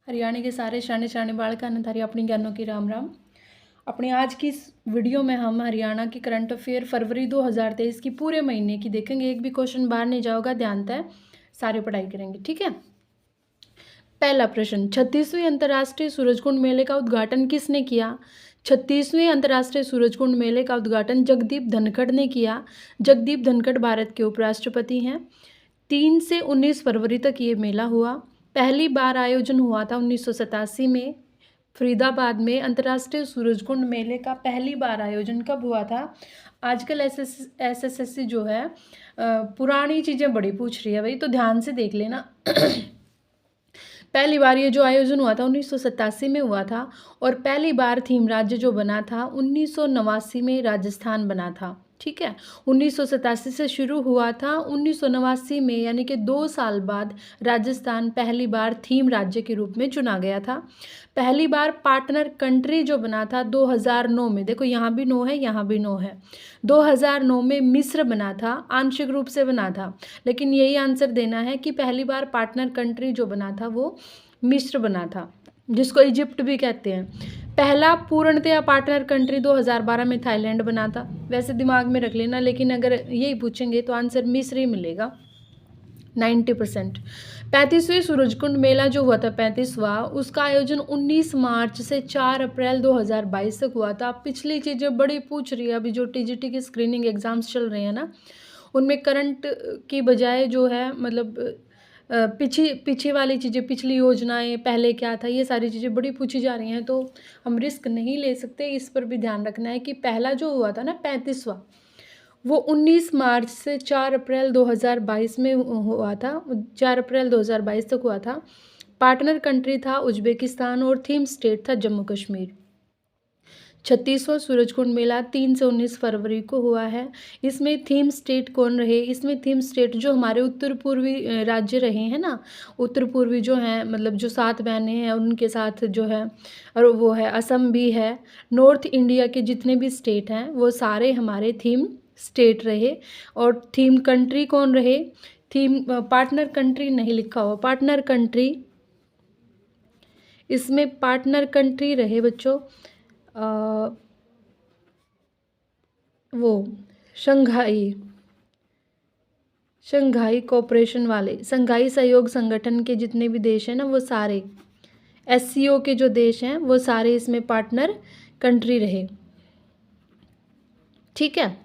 हरियाणा के सारे शाने शाने बालक अन्नधारी अपनी ज्ञानों की राम राम। अपनी आज की इस वीडियो में हम हरियाणा की करंट अफेयर फरवरी 2023 की पूरे महीने की देखेंगे। एक भी क्वेश्चन बाहर नहीं जाओगा, ध्यान है, सारे पढ़ाई करेंगे, ठीक है। पहला प्रश्न, 36वें अंतर्राष्ट्रीय सूरजकुंड मेले का उद्घाटन किसने किया? 36वें अंतर्राष्ट्रीय सूरजकुंड मेले का उद्घाटन जगदीप धनखड़ ने किया। जगदीप धनखड़ भारत के उपराष्ट्रपति हैं। 3 से 19 फरवरी तक ये मेला हुआ। पहली बार आयोजन हुआ था 1987 में फरीदाबाद में। अंतर्राष्ट्रीय सूरजकुंड मेले का पहली बार आयोजन कब हुआ था? आजकल एसएससी जो है पुरानी चीज़ें बड़ी पूछ रही है भाई, तो ध्यान से देख लेना। पहली बार ये जो आयोजन हुआ था 1987 में हुआ था, और पहली बार थीम राज्य जो बना था 1989 में राजस्थान बना था, ठीक है। 1987 से शुरू हुआ था, 1989 में यानी कि 2 साल बाद राजस्थान पहली बार थीम राज्य के रूप में चुना गया था। पहली बार पार्टनर कंट्री जो बना था 2009 में, देखो यहाँ भी 9 है, यहाँ भी 9 है। 2009 में मिस्र बना था, आंशिक रूप से बना था, लेकिन यही आंसर देना है कि पहली बार पार्टनर कंट्री जो बना था वो मिस्र बना था, जिसको इजिप्ट भी कहते हैं। पहला पूर्णतया पार्टनर कंट्री 2012 में थाईलैंड बना था। वैसे दिमाग में रख लेना, लेकिन अगर यही पूछेंगे तो आंसर मिस्र ही मिलेगा 90%। 35वें सूरजकुंड मेला जो हुआ था 35वां, उसका आयोजन 19 मार्च से 4 अप्रैल 2022 तक हुआ था। पिछली चीज़ें बड़ी पूछ रही है, अभी जो टीजीटी के स्क्रीनिंग एग्जाम्स चल रहे हैं ना, उनमें करंट की बजाय जो है मतलब पीछे वाली चीज़ें, पिछली योजनाएं, पहले क्या था, ये सारी चीज़ें बड़ी पूछी जा रही हैं, तो हम रिस्क नहीं ले सकते। इस पर भी ध्यान रखना है कि पहला जो हुआ था ना 35वां, वो 19 मार्च से 4 अप्रैल 2022 में हुआ था, 4 अप्रैल 2022 तक हुआ था। पार्टनर कंट्री था उज्बेकिस्तान और थीम स्टेट था जम्मू कश्मीर। 36वां सूरजकुंड मेला 3 से 19 फरवरी को हुआ है। इसमें थीम स्टेट कौन रहे? इसमें थीम स्टेट जो हमारे उत्तर पूर्वी राज्य रहे हैं ना, उत्तर पूर्वी जो हैं, मतलब जो 7 बहनें हैं उनके साथ जो है, और वो है असम भी है। नॉर्थ इंडिया के जितने भी स्टेट हैं वो सारे हमारे थीम स्टेट रहे। और थीम कंट्री कौन रहे? थीम पार्टनर कंट्री नहीं लिखा हुआ, पार्टनर कंट्री, इसमें पार्टनर कंट्री रहे बच्चों वो शंघाई कोऑपरेशन वाले, शंघाई सहयोग संगठन के जितने भी देश हैं ना, वो सारे एससीओ के जो देश हैं वो सारे इसमें पार्टनर कंट्री रहे, ठीक है।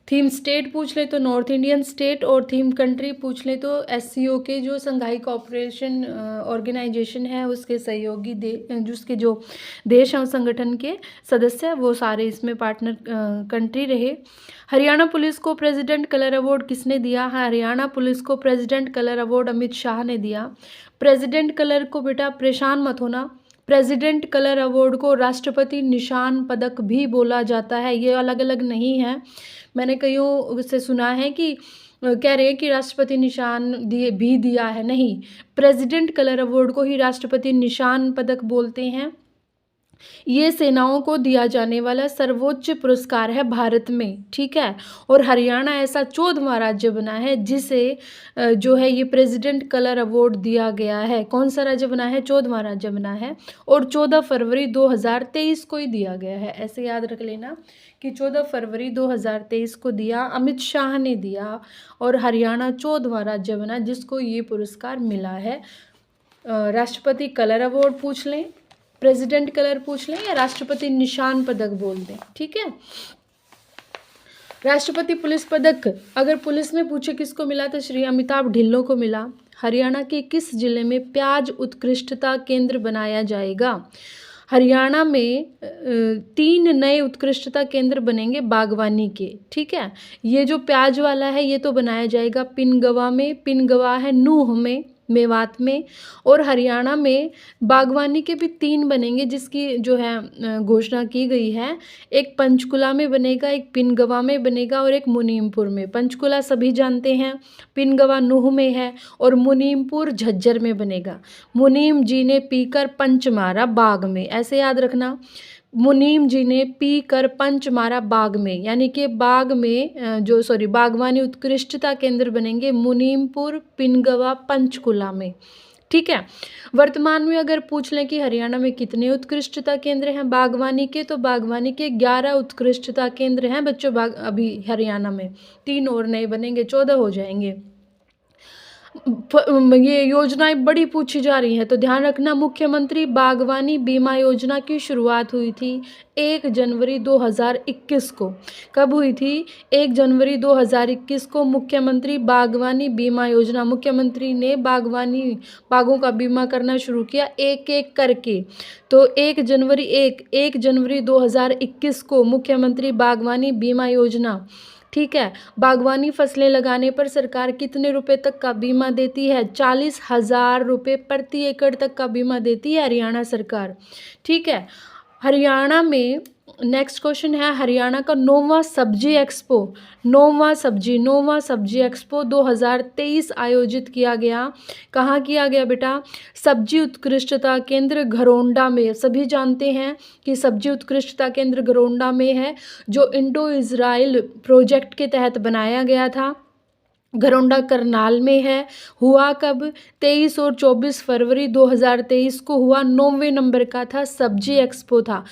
थीम स्टेट पूछ ले तो नॉर्थ इंडियन स्टेट, और थीम कंट्री पूछ ले तो एससीओ के जो शंघाई कोऑपरेशन ऑर्गेनाइजेशन है उसके सहयोगी जिसके जो देश हैं उस संगठन के सदस्य हैं, वो सारे इसमें पार्टनर कंट्री रहे। हरियाणा पुलिस को प्रेसिडेंट कलर अवार्ड किसने दिया? हरियाणा पुलिस को president colour award Amit Shah ने दिया। प्रेसिडेंट कलर को बेटा परेशान मत होना, प्रेसिडेंट कलर अवार्ड को राष्ट्रपति निशान पदक भी बोला जाता है, ये अलग अलग नहीं है। मैंने कईयों से सुना है कि कह रहे हैं कि राष्ट्रपति निशान दिया है, नहीं, प्रेसिडेंट कलर अवार्ड को ही राष्ट्रपति निशान पदक बोलते हैं। ये सेनाओं को दिया जाने वाला सर्वोच्च पुरस्कार है भारत में, ठीक है। और हरियाणा ऐसा 14वां राज्य बना है जिसे जो है ये प्रेसिडेंट कलर अवार्ड दिया गया है। कौन सा राज्य बना है? 14वां राज्य बना है, और 14 फरवरी 2023 को ही दिया गया है। ऐसे याद रख लेना कि 14 फरवरी 2023 को दिया, अमित शाह ने दिया, और हरियाणा 14वां राज्य बना जिसको ये पुरस्कार मिला है। राष्ट्रपति कलर अवार्ड पूछ लें, प्रेसिडेंट कलर पूछ लें, या राष्ट्रपति निशान पदक बोल दें, ठीक है। राष्ट्रपति पुलिस पदक अगर पुलिस में पूछे किसको मिला तो श्री अमिताभ ढिल्लों को मिला। हरियाणा के किस जिले में प्याज उत्कृष्टता केंद्र बनाया जाएगा? हरियाणा में 3 नए उत्कृष्टता केंद्र बनेंगे बागवानी के, ठीक है। ये जो प्याज वाला है ये तो बनाया जाएगा पिनगवा में, पिनगवा है नूह में, मेवात में, और हरियाणा में बागवानी के भी 3 बनेंगे जिसकी जो है घोषणा की गई है। एक पंचकुला में बनेगा, एक पिनगवा में बनेगा, और एक मुनीमपुर में। पंचकुला सभी जानते हैं, पिनगवा नूह में है, और मुनीमपुर झज्जर में बनेगा। मुनीम जी ने पीकर पंच मारा बाग में, ऐसे याद रखना, मुनीम जी ने पी कर पंच मारा बाग में, यानी कि बाग में बागवानी उत्कृष्टता केंद्र बनेंगे मुनीमपुर, पिनगवा, पंचकुला में, ठीक है। वर्तमान में अगर पूछ लें कि हरियाणा में कितने उत्कृष्टता केंद्र हैं बागवानी के, तो बागवानी के 11 उत्कृष्टता केंद्र हैं बच्चों अभी हरियाणा में। 3 और नए बनेंगे, 14 हो जाएंगे। ये योजनाएं बड़ी पूछी जा रही हैं, तो ध्यान रखना। मुख्यमंत्री बागवानी बीमा योजना की शुरुआत हुई थी 1 जनवरी 2021 को। कब हुई थी? 1 जनवरी 2021 को मुख्यमंत्री बागवानी बीमा योजना, मुख्यमंत्री ने बागों का बीमा करना शुरू किया एक एक करके। तो 1 जनवरी 2021 को मुख्यमंत्री बागवानी बीमा योजना, ठीक है। बागवानी फसलें लगाने पर सरकार कितने रुपए तक का बीमा देती है? 40,000 रुपये प्रति एकड़ तक का बीमा देती है हरियाणा सरकार, ठीक है। हरियाणा में नेक्स्ट क्वेश्चन है, हरियाणा का 9वां सब्जी एक्सपो 2023 आयोजित किया गया। कहाँ किया गया बेटा? सब्जी उत्कृष्टता केंद्र घरोंडा में। सभी जानते हैं कि सब्जी उत्कृष्टता केंद्र घरोंडा में है, जो इंडो इजराइल प्रोजेक्ट के तहत बनाया गया था। घरोंडा करनाल में है। हुआ कब? 23 और 24 फरवरी 2023 को हुआ। 9वें नंबर का था, सब्जी एक्सपो था।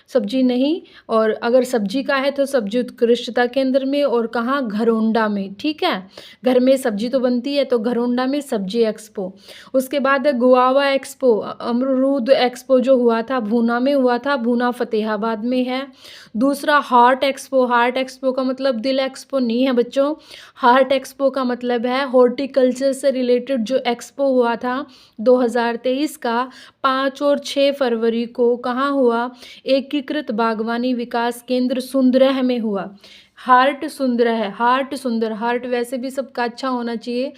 सब्जी नहीं, और अगर सब्जी का है तो सब्जी उत्कृष्टता केंद्र में, और कहाँ? घरोंडा में, ठीक है। घर में सब्जी तो बनती है, तो घरोंडा में सब्जी एक्सपो। उसके बाद गुआवा एक्सपो, अमरूद एक्सपो जो हुआ था भूना में हुआ था, भूना फतेहाबाद में है। दूसरा हार्ट एक्सपो का मतलब दिल एक्सपो नहीं है बच्चों। हार्ट एक्सपो का मतलब है हॉर्टिकल्चर से रिलेटेड जो एक्सपो हुआ था 2023 का 5 और 6 फरवरी को। कहाँ हुआ? एकीकृत बागवानी विकास केंद्र सुंदरह में हुआ। हार्ट वैसे भी सबका अच्छा होना चाहिए,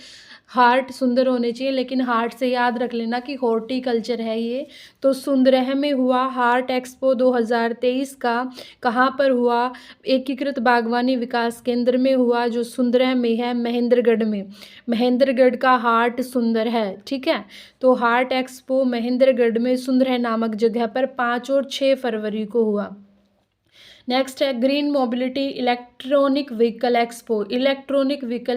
हार्ट सुंदर होने चाहिए, लेकिन हार्ट से याद रख लेना कि हॉर्टिकल्चर है ये। तो सुंदरह में हुआ हार्ट एक्सपो 2023 का। कहाँ पर हुआ? एकीकृत बागवानी विकास केंद्र में हुआ, जो सुंदरह में है, महेंद्रगढ़ में। महेंद्रगढ़ का हार्ट सुंदर है, ठीक है। तो हार्ट एक्सपो महेंद्रगढ़ में सुंदरह नामक जगह पर 5 और 6 फरवरी को हुआ। नेक्स्ट है green mobility electronic vehicle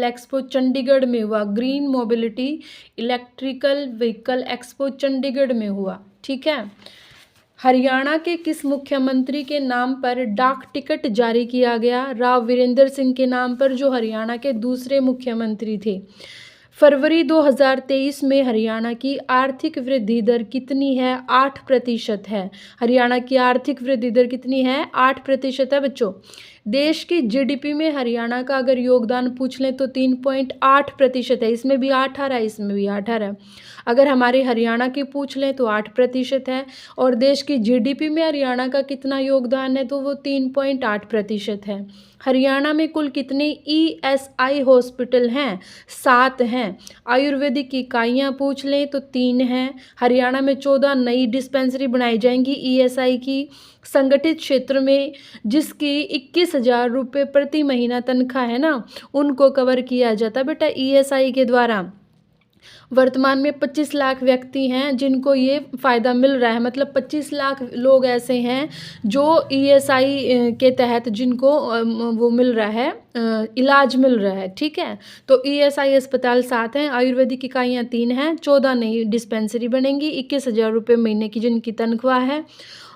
expo Chandigarh में हुआ। Green mobility electrical vehicle expo Chandigarh में हुआ, ठीक है। हरियाणा के किस मुख्यमंत्री के नाम पर डाक टिकट जारी किया गया? राव वीरेंद्र सिंह के नाम पर, जो हरियाणा के दूसरे मुख्यमंत्री थे। फरवरी 2023 में हरियाणा की आर्थिक वृद्धि दर कितनी है? 8% है। हरियाणा की आर्थिक वृद्धि दर कितनी है? 8% है बच्चों। देश की जीडीपी में हरियाणा का अगर योगदान पूछ लें तो 3.8% है। इसमें भी 8 आ रहा है, इसमें भी 8 आ रहा है। अगर हमारे हरियाणा की पूछ लें तो 8% है, और देश की जीडीपी में हरियाणा का कितना योगदान है? तो वो 3.8% है। हरियाणा में कुल कितने ईएसआई हॉस्पिटल हैं? 7 हैं। आयुर्वेदिक इकाइयाँ पूछ लें तो 3 हैं। हरियाणा में 14 नई डिस्पेंसरी बनाई जाएंगी ईएसआई की। संगठित क्षेत्र में जिसकी 21,000 रुपये प्रति महीना तनख्वाह है ना, उनको कवर किया जाता बेटा ईएसआई के द्वारा। वर्तमान में 25 लाख व्यक्ति हैं जिनको ये फ़ायदा मिल रहा है, मतलब 25 लाख लोग ऐसे हैं जो ईएसआई के तहत जिनको वो मिल रहा है, इलाज मिल रहा है, ठीक है। तो ईएसआई अस्पताल 7 हैं, आयुर्वेदिक इकाइयाँ 3 हैं, 14 नई डिस्पेंसरी बनेंगी, 21,000 रुपये महीने की जिनकी तनख्वाह है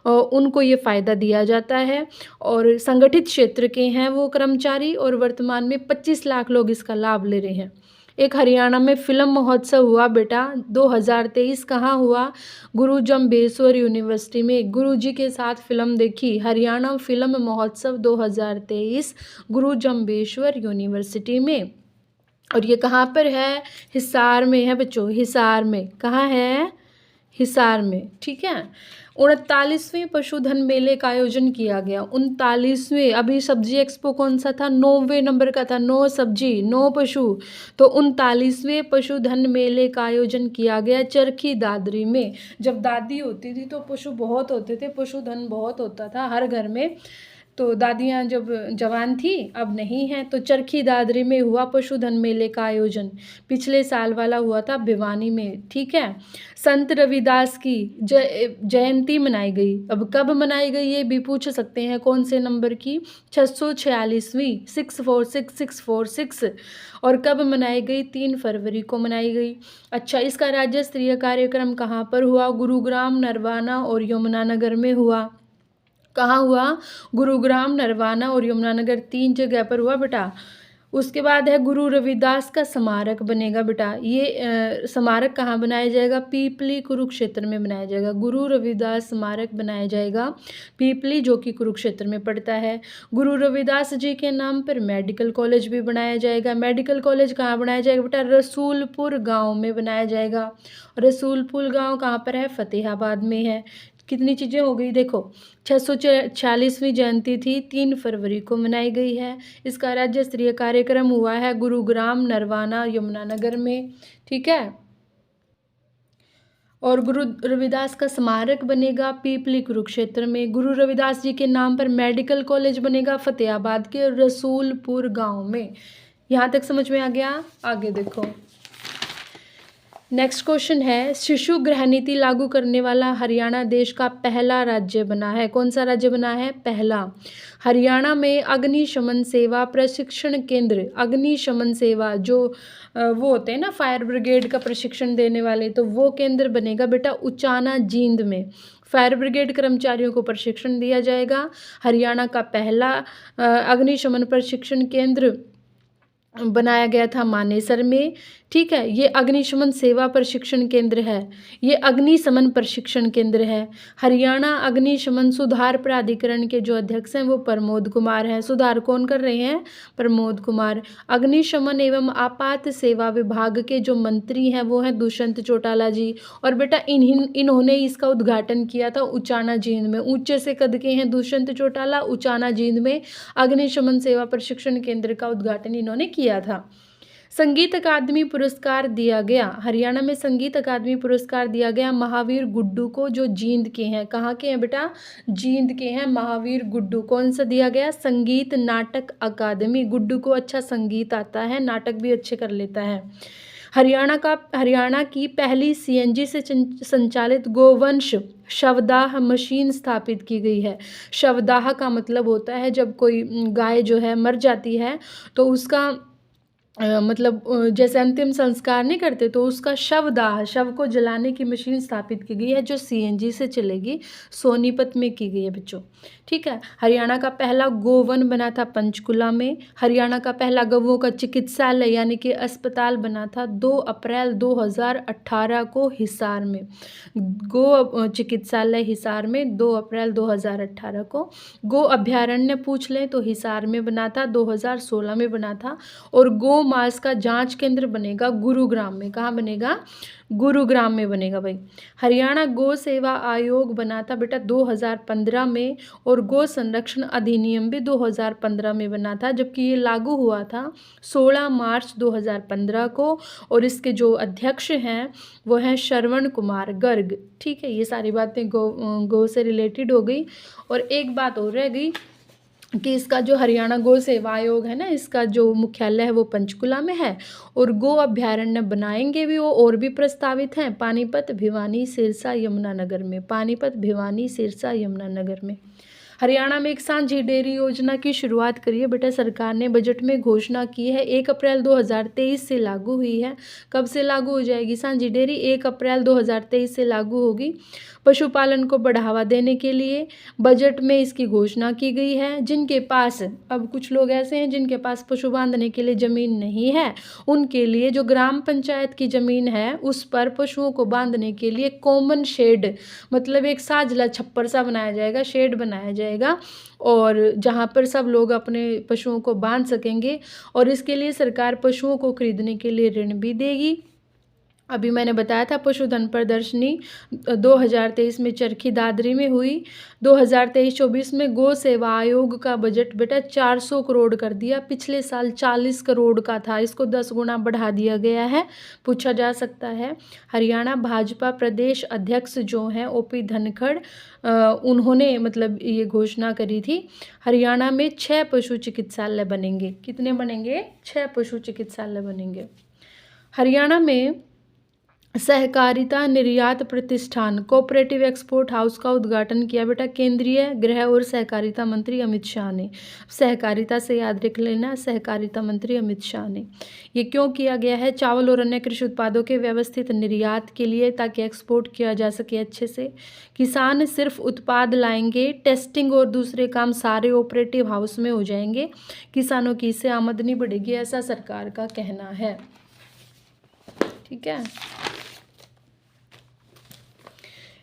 उनको ये फ़ायदा दिया जाता है, और संगठित क्षेत्र के हैं वो कर्मचारी, और वर्तमान में 25 लाख लोग इसका लाभ ले रहे हैं। एक हरियाणा में फिल्म महोत्सव हुआ बेटा 2023। कहाँ हुआ? गुरु जम्बेश्वर यूनिवर्सिटी में। गुरुजी के साथ फिल्म देखी। हरियाणा फिल्म महोत्सव 2023 गुरु जम्बेश्वर यूनिवर्सिटी में। और ये कहाँ पर है? हिसार में है बच्चों, हिसार में। कहाँ है? हिसार में, ठीक है। 39वें पशुधन मेले का आयोजन किया गया। 39वें, अभी सब्जी एक्सपो कौन सा था? 9वें नंबर का था, 9 सब्जी 9 पशु। तो 39वें पशुधन मेले का आयोजन किया गया चरखी दादरी में। जब दादी होती थी तो पशु बहुत होते थे, पशुधन बहुत होता था हर घर में। तो दादियाँ जब जवान थी अब नहीं हैं। तो चरखी दादरी में हुआ पशुधन मेले का आयोजन, पिछले साल वाला हुआ था भिवानी में, ठीक है। संत रविदास की जयंती मनाई गई। अब कब मनाई गई ये भी पूछ सकते हैं, कौन से नंबर की, 646वीं 646 और कब मनाई गई, 3 फरवरी को मनाई गई। अच्छा, इसका राज्य स्तरीय कार्यक्रम कहाँ पर हुआ, गुरुग्राम, नरवाना और यमुनानगर में हुआ। कहाँ हुआ, गुरुग्राम, नरवाना और यमुनानगर, 3 जगह पर हुआ बेटा। उसके बाद है गुरु रविदास का स्मारक बनेगा बेटा। ये स्मारक कहाँ बनाया जाएगा, पीपली कुरुक्षेत्र में बनाया जाएगा। गुरु रविदास स्मारक बनाया जाएगा पीपली, जो कि कुरुक्षेत्र में पड़ता है। गुरु रविदास जी के नाम पर मेडिकल कॉलेज भी बनाया जाएगा। मेडिकल कॉलेज कहाँ बनाया जाएगा बेटा, रसूलपुर गाँव में बनाया जाएगा। रसूलपुर गाँव कहाँ पर है, फतेहाबाद में है। कितनी चीज़ें हो गई देखो, 646वीं जयंती थी, 3 फरवरी को मनाई गई है। इसका राज्य स्तरीय कार्यक्रम हुआ है गुरुग्राम, नरवाना, यमुनानगर में, ठीक है। और गुरु रविदास का स्मारक बनेगा पीपली कुरुक्षेत्र में। गुरु रविदास जी के नाम पर मेडिकल कॉलेज बनेगा फतेहाबाद के रसूलपुर गांव में। यहाँ तक समझ में आ गया। आगे देखो, नेक्स्ट क्वेश्चन है, शिशु गृह नीति लागू करने वाला हरियाणा देश का पहला राज्य बना है। कौन सा राज्य बना है, पहला। हरियाणा में अग्निशमन सेवा प्रशिक्षण केंद्र, अग्निशमन सेवा जो वो होते हैं ना फायर ब्रिगेड का प्रशिक्षण देने वाले, तो वो केंद्र बनेगा बेटा उचाना जींद में। फायर ब्रिगेड कर्मचारियों को प्रशिक्षण दिया जाएगा। हरियाणा का पहला अग्निशमन प्रशिक्षण केंद्र बनाया गया था मानेसर में, ठीक है। ये अग्निशमन सेवा प्रशिक्षण केंद्र है, ये अग्निशमन प्रशिक्षण केंद्र है। हरियाणा अग्निशमन सुधार प्राधिकरण के जो अध्यक्ष हैं वो प्रमोद कुमार हैं। सुधार कौन कर रहे हैं, प्रमोद कुमार। अग्निशमन एवं आपात सेवा विभाग के जो मंत्री हैं वो हैं दुष्यंत चौटाला जी। और बेटा इन्होंने इसका उद्घाटन किया था उचाना जींद में। ऊंचे से कद के हैं दुष्यंत चौटाला, उचाना जींद में अग्निशमन सेवा प्रशिक्षण केंद्र का उद्घाटन इन्होंने किया था। संगीत अकादमी पुरस्कार दिया गया, हरियाणा में संगीत अकादमी पुरस्कार दिया गया महावीर गुड्डू को, जो जींद के हैं। कहाँ के हैं बेटा, जींद के हैं महावीर गुड्डू। कौन सा दिया गया, संगीत नाटक अकादमी। गुड्डू को अच्छा संगीत आता है, नाटक भी अच्छे कर लेता है। हरियाणा की पहली सीएनजी से संचालित गोवंश शवदाह मशीन स्थापित की गई है। शवदाह का मतलब होता है जब कोई गाय जो है मर जाती है तो उसका मतलब जैसे अंतिम संस्कार नहीं करते तो उसका शवदाह, शव को जलाने की मशीन स्थापित की गई है जो सीएनजी से चलेगी। सोनीपत में की गई है बच्चों, ठीक है। हरियाणा का पहला गोवन बना था पंचकुला में। हरियाणा का पहला गौओं का चिकित्सालय यानी कि अस्पताल बना था 2 अप्रैल 2018 को हिसार में। गो चिकित्सालय हिसार में 2 अप्रैल 2018 को। गो अभ्यारण्य पूछ लें तो हिसार में बना था, 2016 में बना था। और गो मांस का जांच केंद्र बनेगा गुरुग्राम में। कहाँ बनेगा, गुरुग्राम में बनेगा भाई। हरियाणा गो सेवा आयोग बना था बेटा 2015 में। और गो संरक्षण अधिनियम भी 2015 में बना था, जबकि ये लागू हुआ था 16 मार्च 2015 को। और इसके जो अध्यक्ष हैं वो हैं श्रवण कुमार गर्ग, ठीक है। ये सारी बातें गो से रिलेटेड हो गई। और एक बात और रह गई कि इसका जो हरियाणा गो सेवा आयोग है ना, इसका जो मुख्यालय है वो पंचकुला में है। और गो अभ्यारण्य बनाएंगे भी वो, और भी प्रस्तावित हैं पानीपत, भिवानी, सिरसा, यमुनानगर में। पानीपत, भिवानी, सिरसा, यमुनानगर में। हरियाणा में एक सांझी डेयरी योजना की शुरुआत करी है बेटा सरकार ने, बजट में घोषणा की है। 1 अप्रैल 2023 से लागू हुई है। कब से लागू हो जाएगी सांझी डेयरी, 1 अप्रैल 2023 से लागू होगी। पशुपालन को बढ़ावा देने के लिए बजट में इसकी घोषणा की गई है। जिनके पास, अब कुछ लोग ऐसे हैं जिनके पास पशु बांधने के लिए ज़मीन नहीं है, उनके लिए जो ग्राम पंचायत की ज़मीन है उस पर पशुओं को बांधने के लिए कॉमन शेड, मतलब एक साझला छप्पर सा बनाया जाएगा, शेड बनाया जाएगा, और जहाँ पर सब लोग अपने पशुओं को बांध सकेंगे। और इसके लिए सरकार पशुओं को खरीदने के लिए ऋण भी देगी। अभी मैंने बताया था पशुधन प्रदर्शनी 2023 में चरखी दादरी में हुई। 2023-24 में गौ सेवा आयोग का बजट बेटा 400 करोड़ कर दिया, पिछले साल 40 करोड़ का था, इसको 10 गुना बढ़ा दिया गया है, पूछा जा सकता है। हरियाणा भाजपा प्रदेश अध्यक्ष जो हैं ओपी धनखड़, उन्होंने मतलब ये घोषणा करी थी, हरियाणा में 6 पशु चिकित्सालय बनेंगे। कितने बनेंगे? 6 पशु चिकित्सालय बनेंगे। हरियाणा में सहकारिता निर्यात प्रतिष्ठान कोऑपरेटिव एक्सपोर्ट हाउस का उद्घाटन किया बेटा केंद्रीय गृह और सहकारिता मंत्री अमित शाह ने। सहकारिता से याद रख लेना, सहकारिता मंत्री अमित शाह ने। ये क्यों किया गया है? चावल और अन्य कृषि उत्पादों के व्यवस्थित निर्यात के लिए, ताकि एक्सपोर्ट किया जा सके अच्छे से। किसान सिर्फ उत्पाद लाएंगे, टेस्टिंग और दूसरे काम सारे ऑपरेटिव हाउस में हो जाएंगे, किसानों की इससे आमदनी बढ़ेगी, ऐसा सरकार का कहना है। ठीक है।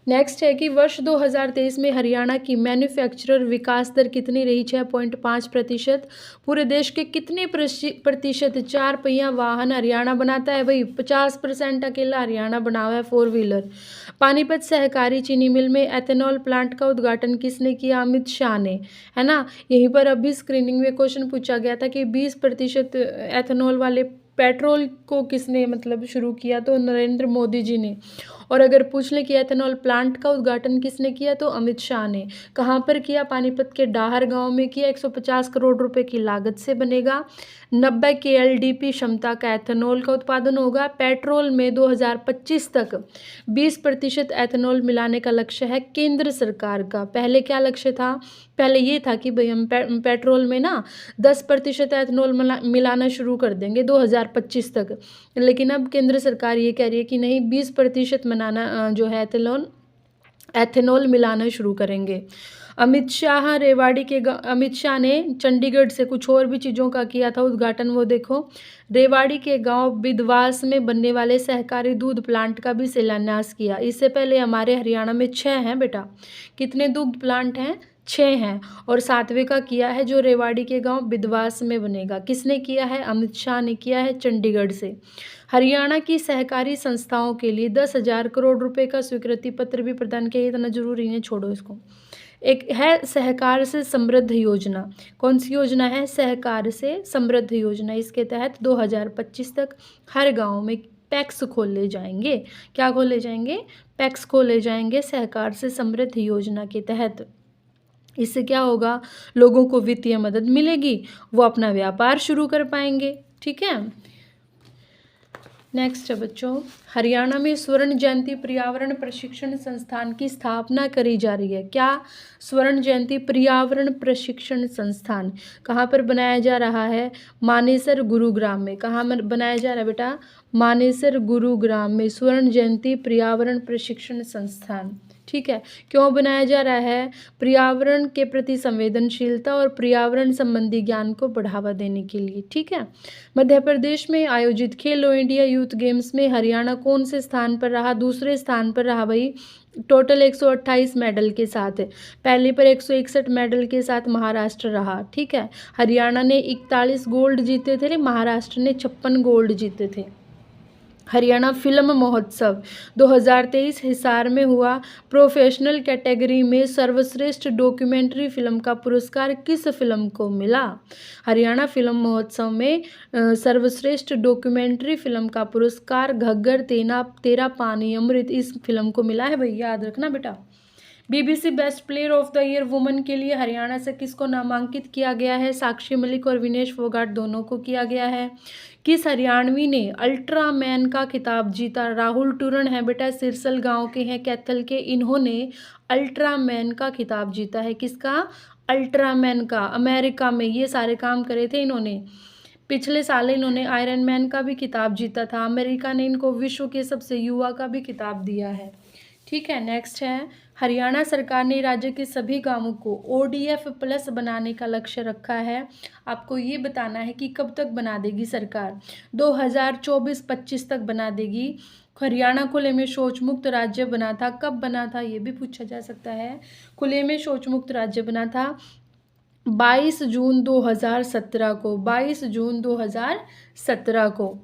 नेक्स्ट है कि वर्ष 2023 में हरियाणा की मैन्युफैक्चरर विकास दर कितनी रही? 6.5%। पूरे देश के कितने प्रतिशत 4 पहिया वाहन हरियाणा बनाता है? भाई 50% अकेला हरियाणा बना हुआ है 4 व्हीलर। पानीपत सहकारी चीनी मिल में एथेनॉल प्लांट का उद्घाटन किसने किया? अमित शाह ने, है ना। यहीं पर अभी स्क्रीनिंग में क्वेश्चन पूछा गया था कि 20% एथेनॉल वाले पेट्रोल को किसने मतलब शुरू किया? तो नरेंद्र मोदी जी ने। और अगर पूछ लें कि एथेनॉल प्लांट का उद्घाटन किसने किया? तो अमित शाह ने। कहाँ पर किया? पानीपत के डाहर गांव में किया। 150 करोड़ रुपए की लागत से बनेगा। 90 KLDP क्षमता का एथेनॉल का उत्पादन होगा। पेट्रोल में 2025 तक 20% एथेनॉल मिलाने का लक्ष्य है केंद्र सरकार का। पहले क्या लक्ष्य था? पहले ये था कि भाई हम पेट्रोल में ना 10% एथेनॉल मिलाना शुरू कर देंगे 2025 तक, लेकिन अब केंद्र सरकार ये कह रही है कि नहीं, 20% बनाना जो है एथेनॉल मिलाना शुरू करेंगे। अमित शाह ने चंडीगढ़ से कुछ और भी चीज़ों का किया था उद्घाटन, वो देखो। रेवाड़ी के गांव बिदवास में बनने वाले सहकारी दूध प्लांट का भी शिलान्यास किया। इससे पहले हमारे हरियाणा में 6 हैं बेटा। कितने दूध प्लांट हैं? 6 हैं। और 7वें का किया है जो रेवाड़ी के गांव बिदवास में बनेगा। किसने किया है? अमित शाह ने किया है, चंडीगढ़ से। हरियाणा की सहकारी संस्थाओं के लिए 10,000 करोड़ रुपए का स्वीकृति पत्र भी प्रदान किया। इतना जरूरी है, छोड़ो इसको। एक है सहकार से समृद्ध योजना। कौन सी योजना है? सहकार से समृद्ध योजना। इसके तहत 2025 तक हर गांव में पैक्स खोले जाएंगे। क्या खोले जाएंगे? पैक्स खोले जाएंगे सहकार से समृद्ध योजना के तहत। इससे क्या होगा? लोगों को वित्तीय मदद मिलेगी, वो अपना व्यापार शुरू कर पाएंगे। ठीक है। नेक्स्ट है बच्चों, हरियाणा में स्वर्ण जयंती पर्यावरण प्रशिक्षण संस्थान की स्थापना करी जा रही है। क्या? स्वर्ण जयंती पर्यावरण प्रशिक्षण संस्थान कहाँ पर बनाया जा रहा है? मानेसर गुरुग्राम में। कहाँ बनाया जा रहा है बेटा? मानेसर गुरुग्राम में स्वर्ण जयंती पर्यावरण प्रशिक्षण संस्थान। ठीक है। क्यों बनाया जा रहा है? पर्यावरण के प्रति संवेदनशीलता और पर्यावरण संबंधी ज्ञान को बढ़ावा देने के लिए। ठीक है। मध्य प्रदेश में आयोजित खेलो इंडिया यूथ गेम्स में हरियाणा कौन से स्थान पर रहा? दूसरे स्थान पर रहा भाई। टोटल 128 मेडल के साथ। पहले पर 161 मेडल के साथ महाराष्ट्र रहा। ठीक है। हरियाणा ने 41 गोल्ड जीते थे, महाराष्ट्र ने 56 गोल्ड जीते थे। हरियाणा फिल्म महोत्सव 2023 हिसार में हुआ। प्रोफेशनल कैटेगरी में सर्वश्रेष्ठ डॉक्यूमेंट्री फिल्म का पुरस्कार किस फिल्म को मिला? हरियाणा फिल्म महोत्सव में सर्वश्रेष्ठ डॉक्यूमेंट्री फिल्म का पुरस्कार घग्गर तेरा पानी अमृत इस फिल्म को मिला है भाई, याद रखना बेटा। BBC best player of the year women के लिए हरियाणा से किसको नामांकित किया गया है? साक्षी मलिक और विनेश फोगाट दोनों को किया गया है। किस हरियाणवी ने अल्ट्रामैन का खिताब जीता? राहुल टूरन है बेटा, सिरसल गांव के हैं, कैथल के। इन्होंने अल्ट्रामैन का खिताब जीता है। किसका? अल्ट्रामैन का। अमेरिका में ये सारे काम करे थे इन्होंने। पिछले साल इन्होंने आयरन मैन का भी खिताब जीता था। अमेरिका ने इनको विश्व के सबसे युवा का भी खिताब दिया है। ठीक है। नेक्स्ट है, हरियाणा सरकार ने राज्य के सभी गांवों को ODF+ बनाने का लक्ष्य रखा है। आपको ये बताना है कि कब तक बना देगी सरकार? 2024-25 तक बना देगी। हरियाणा खुले में शौच मुक्त राज्य बना था। कब बना था ये भी पूछा जा सकता है। खुले में शौच मुक्त राज्य बना था 22 जून 2017 को। 22 जून 2017 को।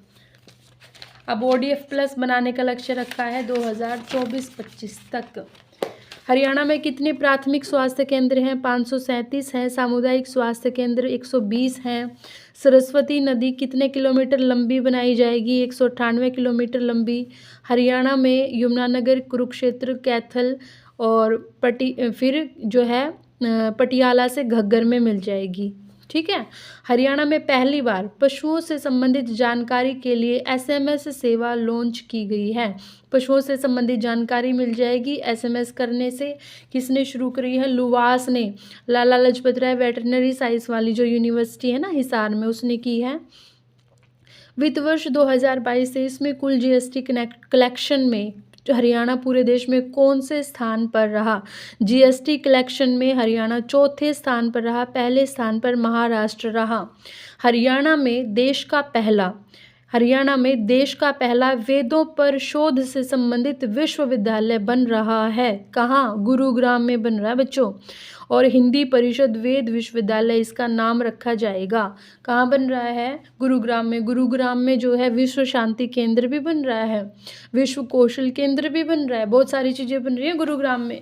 अब ODF प्लस बनाने का लक्ष्य रखा है 2024-25 तक। हरियाणा में कितने प्राथमिक स्वास्थ्य केंद्र हैं? 537 हैं। सामुदायिक स्वास्थ्य केंद्र 120 हैं। सरस्वती नदी कितने किलोमीटर लंबी बनाई जाएगी? 198 किलोमीटर लंबी। हरियाणा में यमुनानगर, कुरुक्षेत्र, कैथल और फिर जो है पटियाला से घग्गर में मिल जाएगी। ठीक है। हरियाणा में पहली बार पशुओं से संबंधित जानकारी के लिए SMS सेवा लॉन्च की गई है। पशुओं से संबंधित जानकारी मिल जाएगी SMS करने से। किसने शुरू करी है? लुवास ने, लाला लाजपत राय वेटरनरी साइंस वाली जो यूनिवर्सिटी है ना हिसार में, उसने की है। वित्त वर्ष 2022-23 में कुल GST कलेक्शन में हरियाणा पूरे देश में कौन से स्थान पर रहा? GST कलेक्शन में हरियाणा चौथे स्थान पर रहा। पहले स्थान पर महाराष्ट्र रहा। हरियाणा में देश का पहला वेदों पर शोध से संबंधित विश्वविद्यालय बन रहा है। कहाँ? गुरुग्राम में बन रहा है बच्चों। और हिंदी परिषद वेद विश्वविद्यालय इसका नाम रखा जाएगा। कहाँ बन रहा है? गुरुग्राम में। गुरुग्राम में जो है विश्व शांति केंद्र भी बन रहा है, विश्व कौशल केंद्र भी बन रहा है, बहुत सारी चीज़ें बन रही हैं गुरुग्राम में।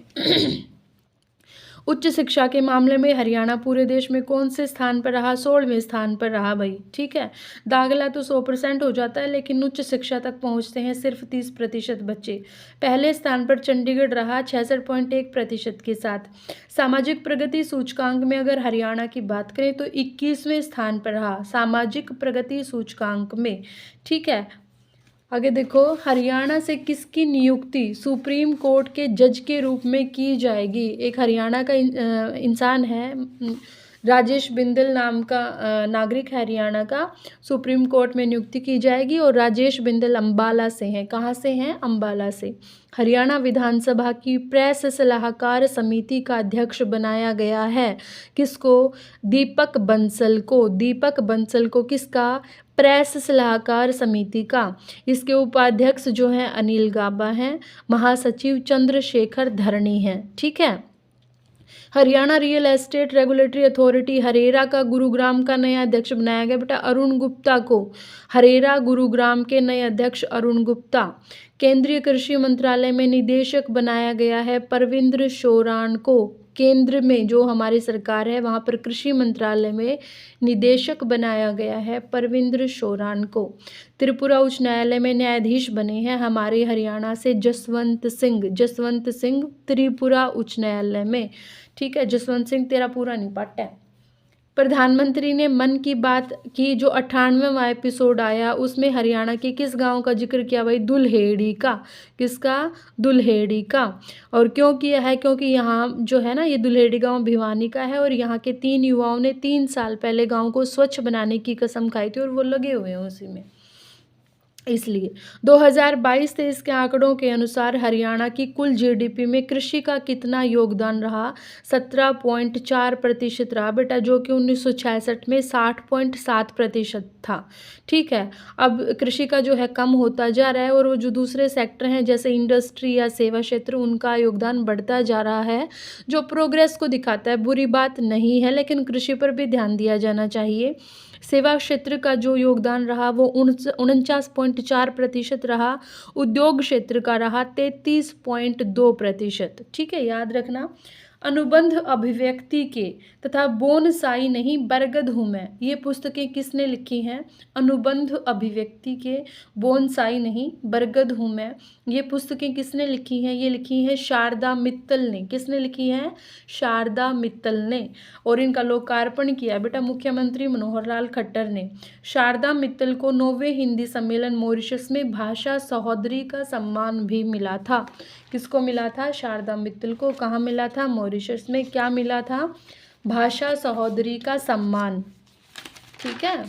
उच्च शिक्षा के मामले में हरियाणा पूरे देश में कौन से स्थान पर रहा? 16वें स्थान पर रहा भाई। ठीक है। दाखिला तो 100% हो जाता है, लेकिन उच्च शिक्षा तक पहुंचते हैं सिर्फ 30% बच्चे। पहले स्थान पर चंडीगढ़ रहा 66.1% के साथ। सामाजिक प्रगति सूचकांक में अगर हरियाणा की बात करें तो 21वें स्थान पर रहा सामाजिक प्रगति सूचकांक में। ठीक है। आगे देखो, हरियाणा से किसकी नियुक्ति सुप्रीम कोर्ट के जज के रूप में की जाएगी? एक हरियाणा का इंसान है, राजेश बिंदल नाम का नागरिक है हरियाणा का, सुप्रीम कोर्ट में नियुक्ति की जाएगी। और राजेश बिंदल अंबाला से हैं। कहाँ से हैं? अंबाला से। हरियाणा विधानसभा की प्रेस सलाहकार समिति का अध्यक्ष बनाया गया है। किसको? दीपक बंसल को। दीपक बंसल को किसका? प्रेस सलाहकार समिति का। इसके उपाध्यक्ष जो हैं अनिल गाबा हैं। महासचिव चंद्रशेखर धरणी हैं। ठीक है। Haryana real estate regulatory authority HRERA का गुरुग्राम का नया अध्यक्ष बनाया गया बेटा अरुण गुप्ता को। हरेरा गुरुग्राम के नए अध्यक्ष अरुण गुप्ता। केंद्रीय कृषि मंत्रालय में निदेशक बनाया गया है परविंद्र शोरान को। केंद्र में जो हमारी सरकार है वहाँ पर कृषि मंत्रालय में निदेशक बनाया गया है परविंद्र शोरान को। त्रिपुरा उच्च न्यायालय में न्यायाधीश बने हैं हमारे हरियाणा से जसवंत सिंह। जसवंत सिंह त्रिपुरा उच्च न्यायालय में। ठीक है। जसवंत सिंह तेरा पूरा नहीं पाठ है। प्रधानमंत्री ने मन की बात की जो 98वां एपिसोड आया उसमें हरियाणा के किस गांव का जिक्र किया भाई? दुल्हेड़ी का। किसका? दुल्हेड़ी का। और क्यों किया है? क्योंकि यहाँ जो है ना ये दुल्हेड़ी गांव भिवानी का है और यहाँ के 3 युवाओं ने 3 साल पहले गांव को स्वच्छ बनाने की कसम खाई थी और वो लगे हुए हैं उसी में, इसलिए 2022-23 के आंकड़ों के अनुसार हरियाणा की कुल GDP में कृषि का कितना योगदान रहा? 17.4% रहा बेटा, जो कि 1966 में 60.7% था। ठीक है। अब कृषि का जो है कम होता जा रहा है और वो जो दूसरे सेक्टर हैं जैसे इंडस्ट्री या सेवा क्षेत्र उनका योगदान बढ़ता जा रहा है, जो प्रोग्रेस को दिखाता है। बुरी बात नहीं है, लेकिन कृषि पर भी ध्यान दिया जाना चाहिए। सेवा क्षेत्र का जो योगदान रहा वो 49.4% रहा। उद्योग क्षेत्र का रहा 33.2%। ठीक है, याद रखना। अनुबंध अभिव्यक्ति के तथा बोनसाई नहीं बरगद हूँ मैं, ये पुस्तकें किसने लिखी हैं? अनुबंध अभिव्यक्ति के बोनसाई नहीं बरगद हूँ मैं, ये पुस्तकें किसने लिखी हैं? ये लिखी हैं शारदा मित्तल ने। किसने लिखी हैं? शारदा मित्तल ने। और इनका लोकार्पण किया बेटा मुख्यमंत्री मनोहर लाल खट्टर ने। शारदा मित्तल को 9वें हिंदी सम्मेलन मॉरिशस में भाषा सहोदरी का सम्मान भी मिला था। किसको मिला था? शारदा मित्तल को। कहाँ मिला था? मॉरिशस में। क्या मिला था? भाषा सहोदरी का सम्मान। ठीक है।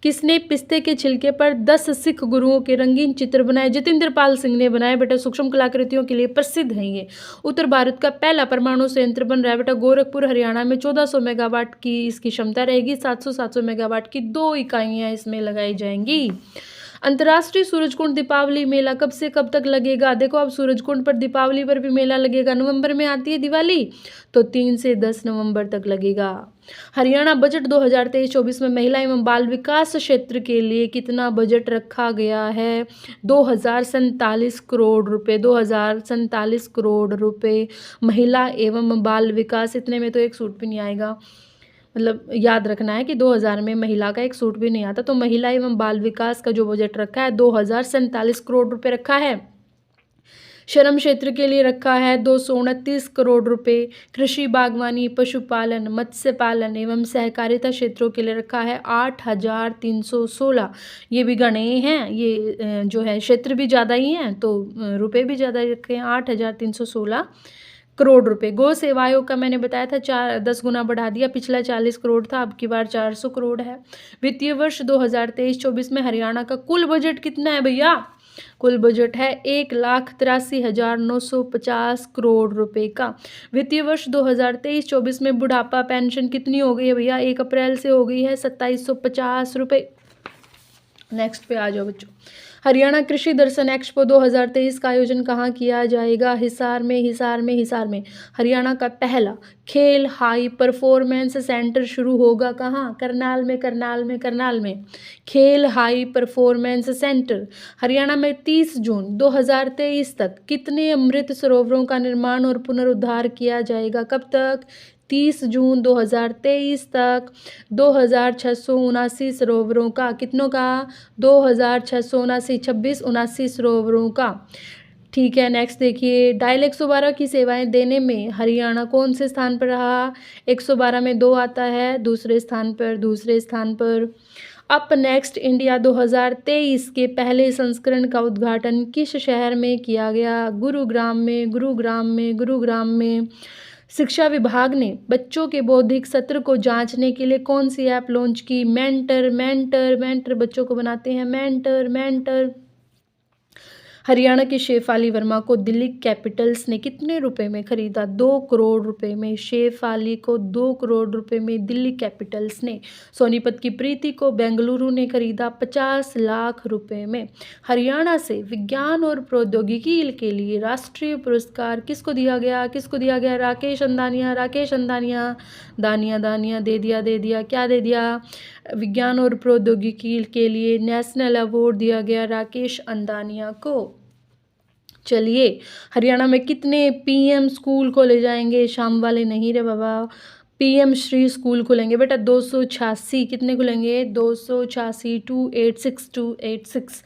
किसने पिस्ते के छिलके पर 10 सिख गुरुओं के रंगीन चित्र बनाए? जतिंद्र पाल सिंह ने बनाए बेटा। सूक्ष्म कलाकृतियों के लिए प्रसिद्ध हैं ये। उत्तर भारत का पहला परमाणु संयंत्र बन रहा है बेटा गोरखपुर हरियाणा में। 1400 मेगावाट की इसकी क्षमता रहेगी। 700 मेगावाट की 2 इकाइयाँ इसमें लगाई जाएंगी। अंतर्राष्ट्रीय सूरजकुंड दीपावली मेला कब से कब तक लगेगा? देखो अब सूरजकुंड पर दीपावली पर भी मेला लगेगा। नवंबर में आती है दिवाली, तो 3 से 10 नवंबर तक लगेगा। हरियाणा बजट 2023-24 में महिला एवं बाल विकास क्षेत्र के लिए कितना बजट रखा गया है? 2047 करोड़ रुपए। 2047 करोड़ रुपए महिला एवं बाल विकास। इतने में तो एक सूट भी नहीं आएगा, मतलब याद रखना है कि 2000 में महिला का एक सूट भी नहीं आता। तो महिला एवं बाल विकास का जो बजट रखा है 2047 करोड़ रुपए रखा है। श्रम क्षेत्र के लिए रखा है 229 करोड़ रुपए। कृषि, बागवानी, पशुपालन, मत्स्य पालन एवं सहकारिता क्षेत्रों के लिए रखा है 8,316। ये भी गणे हैं, ये जो है क्षेत्र भी ज़्यादा ही हैं, तो रुपए भी ज़्यादा ही रखे हैं, 8,316 करोड़ रुपए। गौ सेवा आयोग का मैंने बताया था 10 गुना बढ़ा दिया, पिछला 40 करोड़ था, अब की बार 400 करोड़ है। वित्तीय वर्ष 2023-24 में हरियाणा का कुल बजट कितना है भैया? कुल बजट है 1,83,950 करोड़ रुपए का। वित्तीय वर्ष 2023-24 में बुढ़ापा पेंशन कितनी हो गई है भैया? 1 अप्रैल से हो गई है 2750 रुपये। नेक्स्ट पे आ जाओ बच्चों। हरियाणा कृषि दर्शन एक्सपो 2023 का आयोजन कहाँ किया जाएगा? हिसार में, हिसार में, हिसार में। हरियाणा का पहला खेल हाई परफॉर्मेंस सेंटर शुरू होगा कहाँ? करनाल में, करनाल में, करनाल में। खेल हाई परफॉर्मेंस सेंटर। हरियाणा में 30 जून 2023 तक कितने अमृत सरोवरों का निर्माण और पुनरुद्धार किया जाएगा? कब तक? 30 जून 2023 तक 2,679 सरोवरों का, कितनों का? 2,679, 2679 सरोवरों का। ठीक है, नेक्स्ट देखिए। डायल 112 की सेवाएं देने में हरियाणा कौन से स्थान पर रहा? 112 में 2 आता है, दूसरे स्थान पर, दूसरे स्थान पर। अप नेक्स्ट इंडिया 2023 के पहले संस्करण का उद्घाटन किस शहर में किया गया? गुरुग्राम में, गुरुग्राम में, गुरुग्राम में। शिक्षा विभाग ने बच्चों के बौद्धिक सत्र को जांचने के लिए कौन सी ऐप लॉन्च की? मेंटर, मेंटर, मेंटर बच्चों को बनाते हैं मेंटर, मेंटर। हरियाणा के शेफाली वर्मा को दिल्ली कैपिटल्स ने कितने रुपए में खरीदा? 2 करोड़ रुपए में। शेफाली को 2 करोड़ रुपए में दिल्ली कैपिटल्स ने। सोनीपत की प्रीति को बेंगलुरु ने खरीदा 50 लाख रुपए में। हरियाणा से विज्ञान और प्रौद्योगिकी के लिए राष्ट्रीय पुरस्कार किसको दिया गया? किसको दिया गया? राकेश अंदानिया, राकेश अंदानिया। दानिया, दानिया दे दिया, दे दिया, क्या दे दिया? विज्ञान और प्रौद्योगिकी के लिए नेशनल अवार्ड दिया गया राकेश अंदानिया को। चलिए, हरियाणा में कितने पीएम स्कूल खोले जाएंगे? शाम वाले नहीं रे बाबा, पीएम श्री स्कूल खुलेंगे बेटा। 286 कितने खुलेंगे? 286, 286, 286।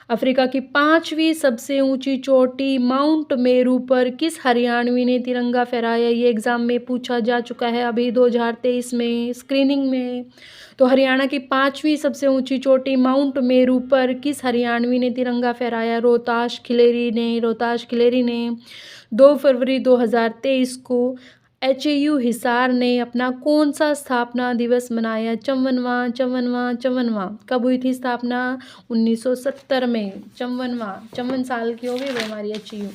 अफ्रीका की 5वीं सबसे ऊंची चोटी माउंट मेरू पर किस हरियाणवी ने तिरंगा फहराया? ये एग्जाम में पूछा जा चुका है अभी 2023 में स्क्रीनिंग में। तो हरियाणा की 5वीं सबसे ऊंची चोटी माउंट मेरू पर किस हरियाणवी ने तिरंगा फहराया? रोहताश खिलेरी ने, रोहताश खिलेरी ने। 2 फरवरी 2023 को एचएयू हिसार ने अपना कौन सा स्थापना दिवस मनाया? 54वां, 54वां, 54वां। कब हुई थी स्थापना? 1970 में। 54 साल की हो गई वो हमारी एचएयू।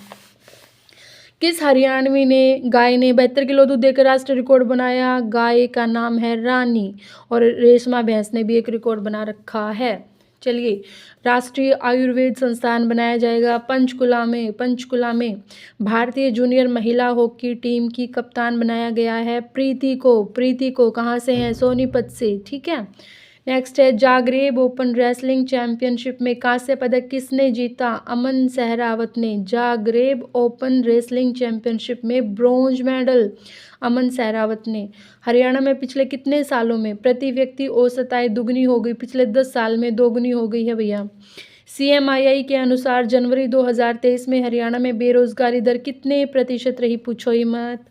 किस हरियाणवी ने गाय ने 72 किलो दूध देकर राष्ट्रीय रिकॉर्ड बनाया? गाय का नाम है रानी। और रेशमा भैंस ने भी एक रिकॉर्ड बना रखा है। चलिए, राष्ट्रीय आयुर्वेद संस्थान बनाया जाएगा पंचकुला में, पंचकुला में। भारतीय जूनियर महिला हॉकी टीम की कप्तान बनाया गया है प्रीति को। प्रीति को कहाँ से है? सोनीपत से, ठीक है। नेक्स्ट है जागरेब ओपन रेसलिंग चैंपियनशिप में कांस्य पदक किसने जीता? अमन सहरावत ने। जागरेब ओपन रेसलिंग चैंपियनशिप में ब्रॉन्ज मेडल अमन सहरावत ने। हरियाणा में पिछले कितने सालों में प्रति व्यक्ति औसत आय दुगनी हो गई? पिछले 10 साल में दोगुनी हो गई है भैया। CMII के अनुसार जनवरी 2023 में हरियाणा में बेरोजगारी दर कितने प्रतिशत रही? पूछो ही मत।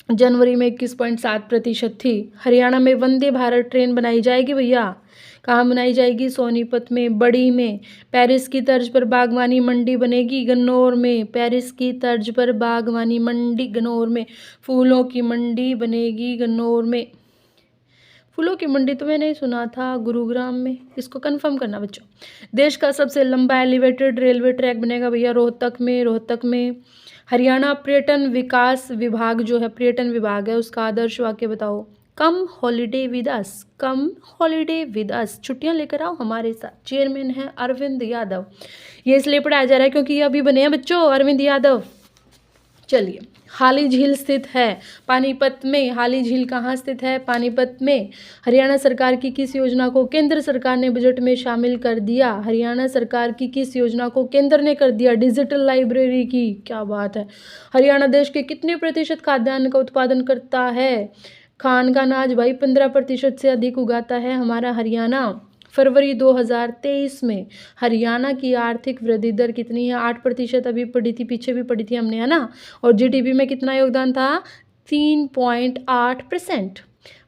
जनवरी में 21.7% थी। हरियाणा में वंदे भारत ट्रेन बनाई जाएगी भैया। कहाँ बनाई जाएगी? सोनीपत में, बड़ी में। पेरिस की तर्ज पर बागवानी मंडी बनेगी गन्नौर में। पेरिस की तर्ज पर बागवानी मंडी गन्नौर में। फूलों की मंडी बनेगी गन्नौर में। फूलों की मंडी तो मैंने सुना था गुरुग्राम में, इसको कंफर्म करना बच्चों। देश का सबसे लंबा एलिवेटेड रेलवे ट्रैक बनेगा भैया रोहतक में, रोहतक में। हरियाणा पर्यटन विकास विभाग जो है, पर्यटन विभाग है, उसका आदर्श वाक्य बताओ। Come holiday with us, come holiday with us, छुट्टियां लेकर आओ हमारे साथ। चेयरमैन है अरविंद यादव। ये इसलिए पढ़ाया जा रहा है क्योंकि ये अभी बने हैं बच्चों, अरविंद यादव। चलिए, हाली झील स्थित है पानीपत में। हाली झील कहाँ स्थित है? पानीपत में। हरियाणा सरकार की किस योजना को केंद्र सरकार ने बजट में शामिल कर दिया? हरियाणा सरकार की किस योजना को केंद्र ने कर दिया? डिजिटल लाइब्रेरी की। क्या बात है। हरियाणा देश के कितने प्रतिशत खाद्यान्न का उत्पादन करता है? खान का अनाज भाई 15% से अधिक उगाता है हमारा हरियाणा। फरवरी 2023 में हरियाणा की आर्थिक वृद्धि दर कितनी है? 8%। अभी पढ़ी थी, पीछे भी पढ़ी थी हमने, है ना। और जीडीपी में कितना योगदान था? 3.8%।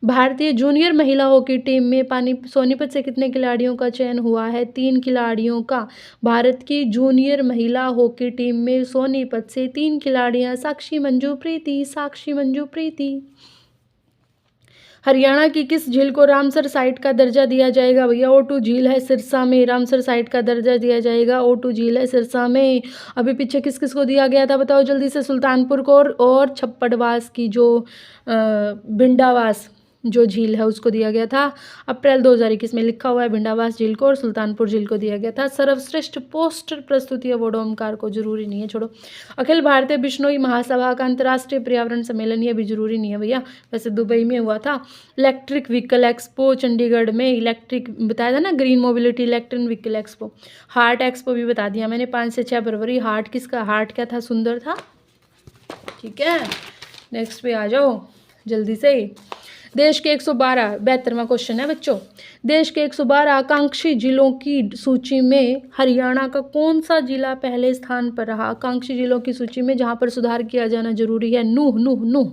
भारतीय जूनियर महिला हॉकी टीम में सोनीपत से कितने खिलाड़ियों का चयन हुआ है? 3 खिलाड़ियों का। भारत की जूनियर महिला हॉकी टीम में सोनीपत से 3 खिलाड़ियां। साक्षी मंजू प्रीति, साक्षी मंजू प्रीति। हरियाणा की किस झील को रामसर साइट का दर्जा दिया जाएगा? भैया O2 झील है सिरसा में, रामसर साइट का दर्जा दिया जाएगा। O2 झील है सिरसा में। अभी पीछे किस किस को दिया गया था बताओ जल्दी से? सुल्तानपुर को और छप्पड़वास की जो भिंडावास जो झील है उसको दिया गया था। अप्रैल 2021 में लिखा हुआ है भिंडावास झील को और सुल्तानपुर झील को दिया गया था। सर्वश्रेष्ठ पोस्टर प्रस्तुति अवार्ड ओमकार को, जरूरी नहीं है, छोड़ो। अखिल भारतीय बिश्नोई महासभा का अंतर्राष्ट्रीय पर्यावरण सम्मेलन, ये भी जरूरी नहीं है भैया, वैसे दुबई में हुआ था। इलेक्ट्रिक व्हीकल एक्सपो चंडीगढ़ में, इलेक्ट्रिक बताया था ना, green mobility electric vehicle expo. Heart expo भी बता दिया मैंने, 5 से 6 फरवरी। हार्ट किसका? हार्ट क्या था? सुंदर था। ठीक है, नेक्स्ट पे आ जाओ जल्दी से। देश के 112, 72वां क्वेश्चन है बच्चों। देश के 112 आकांक्षी जिलों की सूची में हरियाणा का कौन सा जिला पहले स्थान पर रहा? आकांक्षी जिलों की सूची में जहां पर सुधार किया जाना जरूरी है। नूह नूह नूह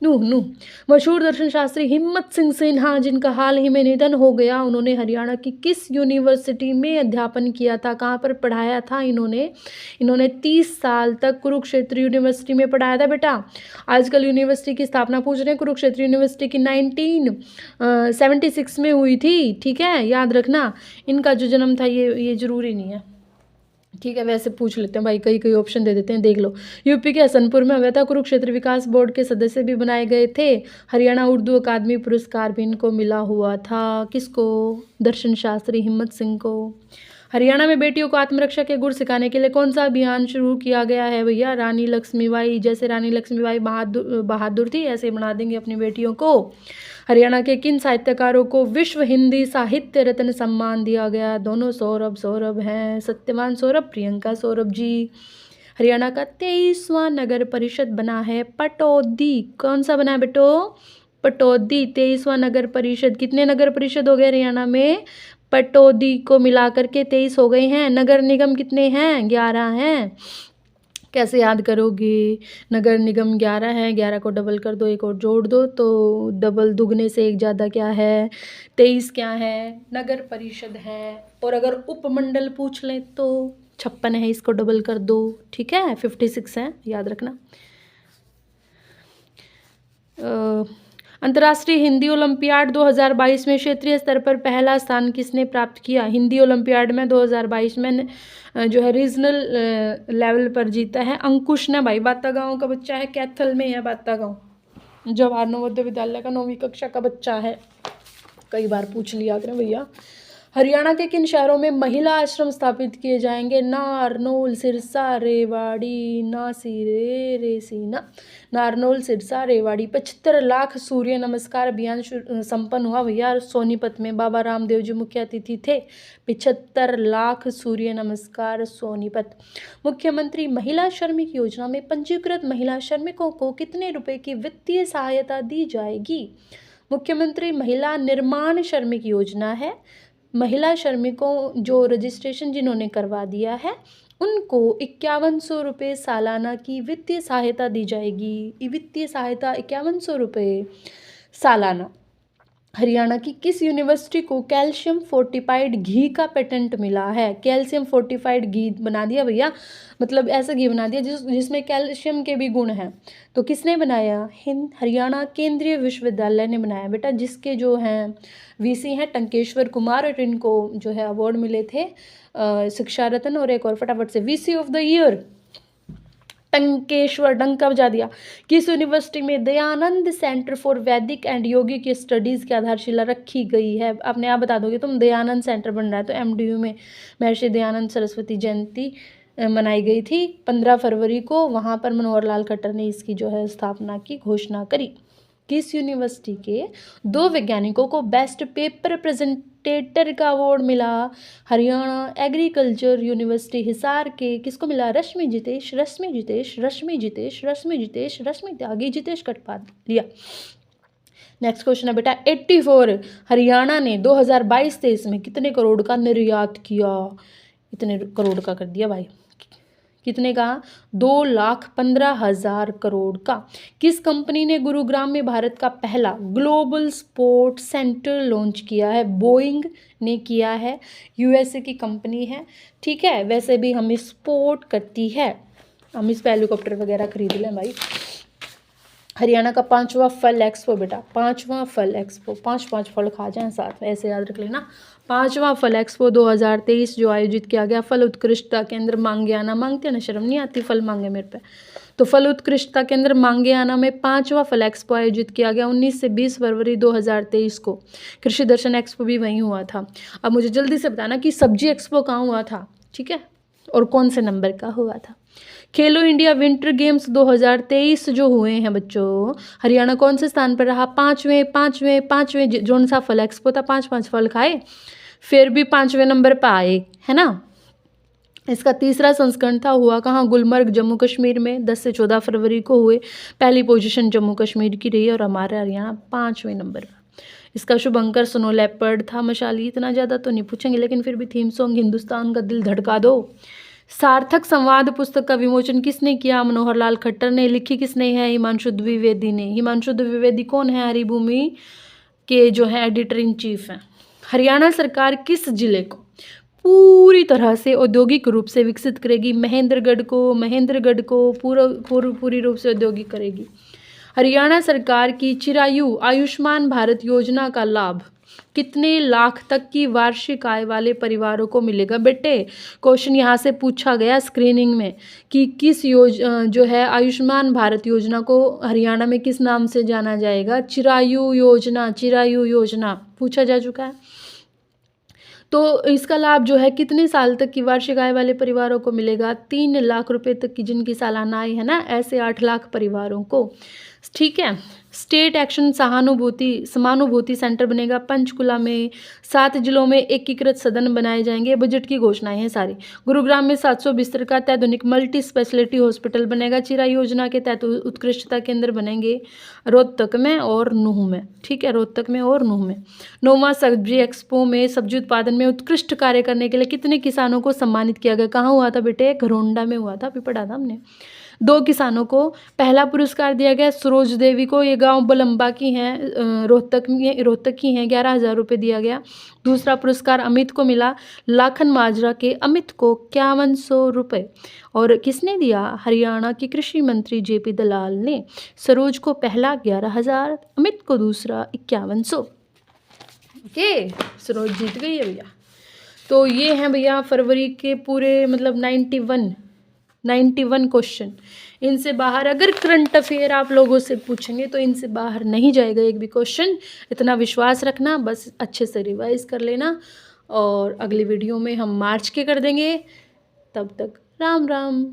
नूह नूह। मशहूर दर्शन शास्त्री हिम्मत सिंह सिन्हा जिनका हाल ही में निधन हो गया, उन्होंने हरियाणा की किस यूनिवर्सिटी में अध्यापन किया था? कहाँ पर पढ़ाया था इन्होंने 30 साल तक कुरुक्षेत्र यूनिवर्सिटी में पढ़ाया था बेटा। आजकल यूनिवर्सिटी की स्थापना पूछ रहे हैं। कुरुक्षेत्र यूनिवर्सिटी की 1976 में हुई थी। ठीक है, याद रखना। इनका जो जन्म था ये जरूरी नहीं है, ठीक है, वैसे पूछ लेते हैं भाई, कई ऑप्शन दे देते हैं, देख लो। यूपी के हसनपुर में हुआ था। कुरुक्षेत्र विकास बोर्ड के सदस्य भी बनाए गए थे। हरियाणा उर्दू अकादमी पुरस्कार भी इनको मिला हुआ था। किसको? दर्शन शास्त्री हिम्मत सिंह को। हरियाणा में बेटियों को आत्मरक्षा के गुर सिखाने के लिए कौन सा अभियान शुरू किया गया है भैया? रानी लक्ष्मीबाई, जैसे रानी लक्ष्मीबाई बहादुर थी, ऐसे बना देंगे अपनी बेटियों को। हरियाणा के किन साहित्यकारों को विश्व हिंदी साहित्य रत्न सम्मान दिया गया? दोनों सौरभ हैं, सत्यवान सौरभ, प्रियंका सौरभ जी। हरियाणा का 23वां नगर परिषद बना है पटौदी। कौन सा बना है बेटो? पटौदी, 23वां नगर परिषद। कितने नगर परिषद हो गए हरियाणा में? पटौदी को मिलाकर के 23 हो गए हैं। नगर निगम कितने हैं? 11 हैं। कैसे याद करोगे? नगर निगम 11 है, 11 को डबल कर दो, एक और जोड़ दो, तो डबल दुगने से एक ज़्यादा क्या है? 23 क्या है? नगर परिषद है। और अगर उपमंडल पूछ लें तो 56 है, इसको डबल कर दो। ठीक है, 56 है, याद रखना। अंतर्राष्ट्रीय हिंदी ओलंपियाड 2022 में क्षेत्रीय स्तर पर पहला स्थान किसने प्राप्त किया? हिंदी ओलंपियाड में 2022 में जो है रीजनल लेवल पर जीता है अंकुश ने भाई। बाता गाँव का बच्चा है, कैथल में है बाता गाँव, जवाहर नवोदय विद्यालय का 9वीं कक्षा का बच्चा है। कई बार पूछ लिया करें भैया। हरियाणा के किन शहरों में महिला आश्रम स्थापित किए जाएंगे? नारनौल, सिरसा, रेवाड़ी, रेसीना। नारनौल, सिरसा, रेवाड़ी। 75 लाख सूर्य नमस्कार अभियान संपन्न हुआ भैया सोनीपत में। बाबा रामदेव जी मुख्य अतिथि थे। 75 लाख सूर्य नमस्कार सोनीपत। मुख्यमंत्री महिला श्रमिक योजना में पंजीकृत महिला श्रमिकों को कितने रुपए की वित्तीय सहायता दी जाएगी? मुख्यमंत्री महिला निर्माण श्रमिक योजना है। महिला श्रमिकों जो रजिस्ट्रेशन जिन्होंने करवा दिया है उनको 5100 रुपये सालाना की वित्तीय सहायता दी जाएगी। वित्तीय सहायता 5100 रुपये सालाना। हरियाणा की किस यूनिवर्सिटी को कैल्शियम फोर्टिफाइड घी का पेटेंट मिला है? कैल्शियम फोर्टिफाइड घी बना दिया भैया, मतलब ऐसा घी बना दिया जिसमें कैल्शियम के भी गुण हैं। तो किसने बनाया? हरियाणा केंद्रीय विश्वविद्यालय ने बनाया बेटा, जिसके जो हैं वीसी हैं टंकेश्वर कुमार, और इनको जो है अवार्ड मिले थे शिक्षा रत्न और एक और फटाफट से VC of the year Tankeshwar, डंका बजा दिया। किस यूनिवर्सिटी में दयानंद सेंटर फॉर वैदिक एंड योगिक स्टडीज़ की आधारशिला रखी गई है? अपने आप बता दोगे तुम, दयानंद सेंटर बन रहा है तो MDU में महर्षि दयानंद सरस्वती जयंती मनाई गई थी 15 फरवरी को। वहाँ पर मनोहर लाल खट्टर ने इसकी जो है स्थापना की घोषणा करी। किस यूनिवर्सिटी के 2 वैज्ञानिकों को बेस्ट पेपर प्रेजेंटेटर का अवार्ड मिला? हरियाणा एग्रीकल्चर यूनिवर्सिटी हिसार के किसको मिला? रश्मि जितेश, रश्मि जितेश, रश्मि जितेश, रश्मि जितेश, रश्मि त्यागी, जितेश कटपाल लिया। नेक्स्ट क्वेश्चन है बेटा 84, हरियाणा ने 2022-23 में कितने करोड़ का निर्यात किया? इतने करोड़ का कर दिया भाई। कितने का? 2,15,000 करोड़ का। किस कंपनी ने गुरुग्राम में भारत का पहला ग्लोबल स्पोर्ट सेंटर लॉन्च किया है? बोइंग ने किया है, USA की कंपनी है। ठीक है, वैसे भी हम स्पोर्ट करती है, हम इस पर हेलीकॉप्टर वगैरह खरीद लें भाई। हरियाणा का 5वां फल एक्सपो बेटा, 5वां फल एक्सपो, 5 फल खा जाएं साथ में, ऐसे याद रख लेना। 5वां फल एक्सपो 2023 जो आयोजित किया गया, फल उत्कृष्टता केंद्र मांगेआना। मांगते ना, शर्म नहीं आती फल मांगे मेरे पे। तो फल उत्कृष्टता केंद्र मांगेआना में 5वां फल एक्सपो आयोजित किया गया 19 से 20 फरवरी 2023 को। कृषि दर्शन एक्सपो भी वहीं हुआ था। अब मुझे जल्दी से बताना कि सब्जी एक्सपो कहाँ हुआ था, ठीक है, और कौन से नंबर का हुआ था। खेलो इंडिया विंटर गेम्स 2023 जो हुए हैं बच्चों, हरियाणा कौन से स्थान पर रहा? 5वें। जोन सा फल एक्सपो था, 5 फल खाए, फिर भी 5वें नंबर पर आए, है ना। इसका 3रा संस्करण था, हुआ कहाँ? गुलमर्ग जम्मू कश्मीर में 10 से 14 फरवरी को हुए। पहली पोजीशन जम्मू कश्मीर की रही और हमारा हरियाणा 5वें नंबर पर। इसका शुभंकर स्नो लेपर्ड था। मशाली इतना ज़्यादा तो नहीं पूछेंगे, लेकिन फिर भी थीम सॉन्ग हिंदुस्तान का दिल धड़का दो। सार्थक संवाद पुस्तक का विमोचन किसने किया? मनोहर लाल खट्टर ने। लिखी किसने है? हिमांशु द्विवेदी ने। हिमांशु द्विवेदी कौन है? हरिभूमि के जो है एडिटर इन चीफ हैं। हरियाणा सरकार किस जिले को पूरी तरह से औद्योगिक रूप से विकसित करेगी? महेंद्रगढ़ को पूरी रूप से औद्योगिक करेगी। हरियाणा सरकार की चिरायु आयुष्मान भारत योजना का लाभ कितने लाख तक की वार्षिक आय वाले परिवारों को मिलेगा? बेटे क्वेश्चन यहाँ से पूछा गया स्क्रीनिंग में कि किस जो है आयुष्मान भारत योजना को हरियाणा में किस नाम से जाना जाएगा? चिरायु योजना पूछा जा चुका है। तो इसका लाभ जो है कितने साल तक की वार्षिक आय वाले परिवारों को मिलेगा? 3 लाख रुपए तक की जिनकी सालाना आय है ना, ऐसे 8 लाख परिवारों को। ठीक है। स्टेट एक्शन समानुभूति सेंटर बनेगा पंचकुला में। 7 जिलों में एकीकृत सदन बनाए जाएंगे। बजट की घोषणाएं हैं सारी। गुरुग्राम में 700 बिस्तर का अत्याधुनिक मल्टी स्पेशलिटी हॉस्पिटल बनेगा। चिरा योजना के तहत उत्कृष्टता केंद्र बनेंगे रोहतक में और नूह में। ठीक है, रोहतक में और नूह में। 9वां सब्जी एक्सपो में सब्जी उत्पादन में उत्कृष्ट कार्य करने के लिए कितने किसानों को सम्मानित किया गया? कहाँ हुआ था बेटे? घरोंडा में हुआ था, अभी पढ़ा था हमने। 2 किसानों को पहला पुरस्कार दिया गया सरोज देवी को, ये गांव बलम्बा की हैं, रोहतक की हैं, 11,000 रुपये दिया गया। दूसरा पुरस्कार अमित को मिला, लाखन माजरा के अमित को 5100 रुपये। और किसने दिया? हरियाणा के कृषि मंत्री JP दलाल ने। सरोज को पहला 11,000, अमित को दूसरा 5100। ओके, सरोज जीत गई है भैया। तो ये हैं भैया फरवरी के पूरे मतलब 91 क्वेश्चन। इनसे बाहर अगर करंट अफेयर आप लोगों से पूछेंगे तो इनसे बाहर नहीं जाएगा एक भी क्वेश्चन, इतना विश्वास रखना। बस अच्छे से रिवाइज कर लेना और अगली वीडियो में हम मार्च के कर देंगे। तब तक राम राम।